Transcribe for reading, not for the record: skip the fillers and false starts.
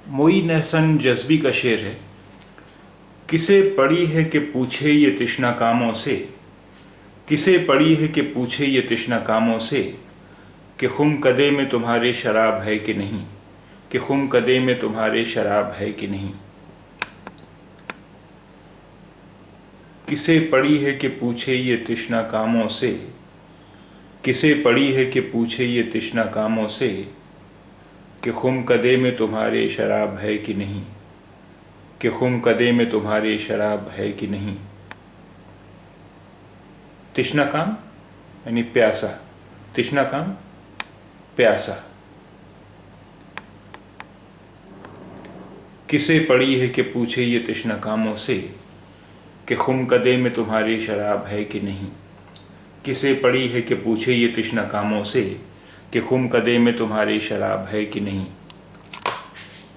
मोइन एहसन जज्बी का शेर है। किसे पड़ी है कि पूछे ये तृष्णा कामों से, किसे पड़ी है कि पूछे ये तृष्णा कामों से, कि खुम कदे में तुम्हारे शराब है कि नहीं, कि खुम कदे में तुम्हारे शराब है कि नहीं। किसे पड़ी है कि पूछे ये तृष्णा कामों से, किसे पड़ी है कि पूछे ये तृष्णा कामों से, कि खुम कदे में तुम्हारे शराब है कि नहीं, कि खुम कदे में तुम्हारे शराब है कि नहीं। तृष्णा काम यानी प्यासा, तृष्णा काम प्यासा। किसे पड़ी है कि पूछे ये तृष्णा कामों से, कि खुम कदे में तुम्हारी शराब है कि नहीं। किसे पड़ी है कि पूछे ये तृष्णा कामों से, कि खुम कदे में तुम्हारी शराब है कि नहीं।